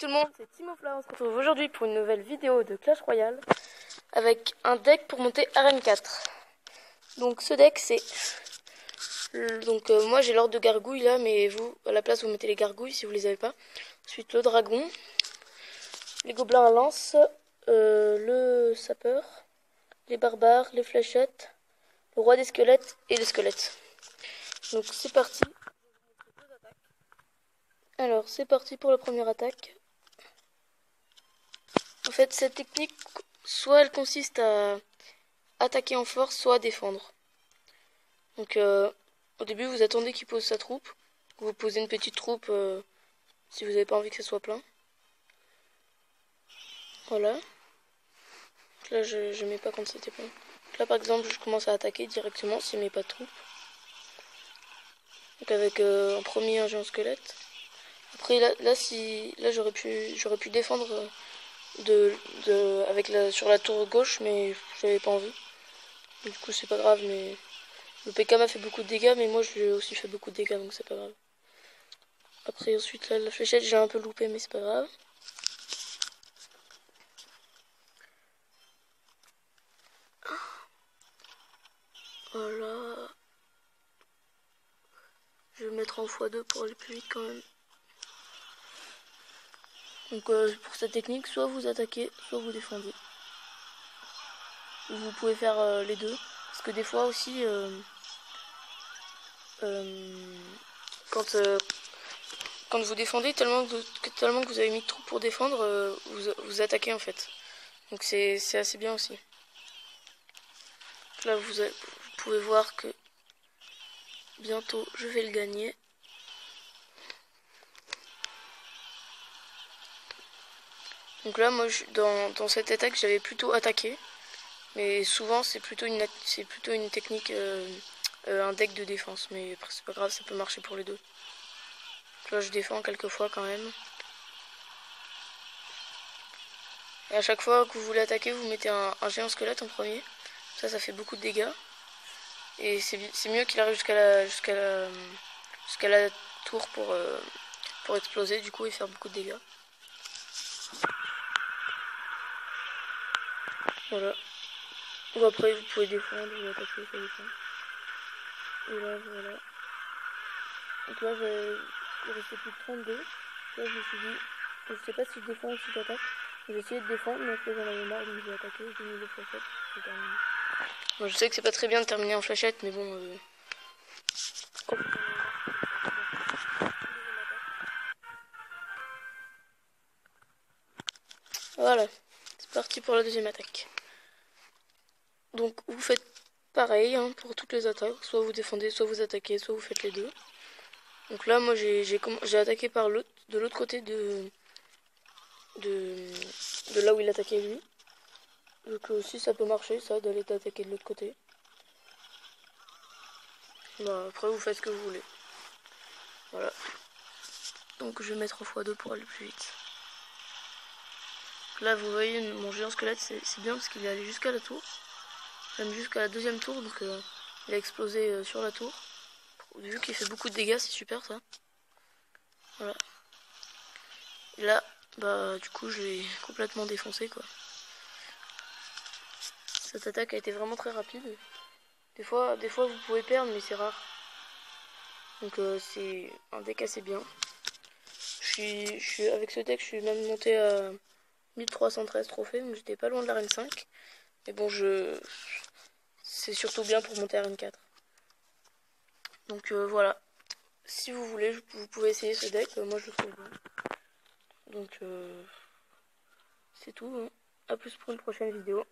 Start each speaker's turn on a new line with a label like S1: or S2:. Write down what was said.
S1: tout le monde, c'est Timofla. On se retrouve aujourd'hui pour une nouvelle vidéo de Clash Royale avec un deck pour monter Arène 4. Donc ce deck c'est... moi j'ai l'ordre de gargouille là, mais vous, à la place vous mettez les gargouilles si vous les avez pas. Ensuite le dragon, les gobelins à lance, le sapeur, les barbares, les fléchettes, le roi des squelettes et les squelettes. Donc c'est parti. Alors c'est parti pour la première attaque. En fait cette technique, soit elle consiste à attaquer en force, soit à défendre. Donc au début vous attendez qu'il pose sa troupe. Vous posez une petite troupe si vous n'avez pas envie que ça soit plein. Voilà. Donc là je mets pas quand c'était plein. Donc là par exemple je commence à attaquer directement s'il met pas de troupe. Donc avec en premier un géant squelette. Après là j'aurais pu défendre sur la tour gauche, mais j'avais pas envie. Du coup c'est pas grave, mais le PK m'a fait beaucoup de dégâts, mais moi je lui ai aussi fait beaucoup de dégâts, donc c'est pas grave. Après ensuite là la fléchette j'ai un peu loupé, mais c'est pas grave. Voilà. Je vais mettre en x2 pour aller plus vite quand même. Donc pour cette technique, soit vous attaquez, soit vous défendez. Vous pouvez faire les deux, parce que des fois aussi, quand vous défendez, tellement que vous avez mis de troupes pour défendre, vous attaquez en fait. Donc c'est assez bien aussi. Là vous pouvez voir que bientôt je vais le gagner. Donc là moi dans cette attaque j'avais plutôt attaqué. Mais souvent c'est plutôt une technique, un deck de défense. Mais après c'est pas grave, ça peut marcher pour les deux. Donc là je défends quelques fois quand même. Et à chaque fois que vous voulez attaquer, vous mettez un géant squelette en premier. Ça fait beaucoup de dégâts. Et c'est mieux qu'il arrive jusqu'à la tour pour exploser du coup et faire beaucoup de dégâts. Voilà. Ou après vous pouvez défendre ou attaquer, ça dépend. Et là voilà. Donc là il restait plus de 32. Là je me suis dit, je sais pas si je défends ou si j'attaque. J'ai essayé de défendre, mais après j'en avais marre, donc j'ai attaqué, j'ai mis les fléchettes, j'ai terminé. Bon, je sais que c'est pas très bien de terminer en fléchette, mais bon... Voilà, c'est parti pour la deuxième attaque. Donc vous faites pareil hein, pour toutes les attaques, soit vous défendez, soit vous attaquez, soit vous faites les deux. Donc là moi j'ai attaqué de l'autre côté de là où il attaquait lui. Donc aussi ça peut marcher ça d'aller attaquer de l'autre côté. Bah, après vous faites ce que vous voulez. Voilà. Donc je vais mettre en x2 pour aller plus vite. Là vous voyez mon géant squelette c'est bien parce qu'il est allé jusqu'à la tour. Même jusqu'à la deuxième tour, donc il a explosé sur la tour. Vu qu'il fait beaucoup de dégâts, c'est super ça. Voilà. Et là, bah du coup je l'ai complètement défoncé quoi. Cette attaque a été vraiment très rapide. Des fois vous pouvez perdre, mais c'est rare. Donc c'est un deck assez bien. Avec ce deck, je suis même monté à 1313 trophées, donc j'étais pas loin de l'arène 5. Mais bon, c'est surtout bien pour monter à l'arène 4. Donc voilà. Si vous voulez, vous pouvez essayer ce deck. Moi, je le trouve bien. Donc c'est tout. Hein. A plus pour une prochaine vidéo.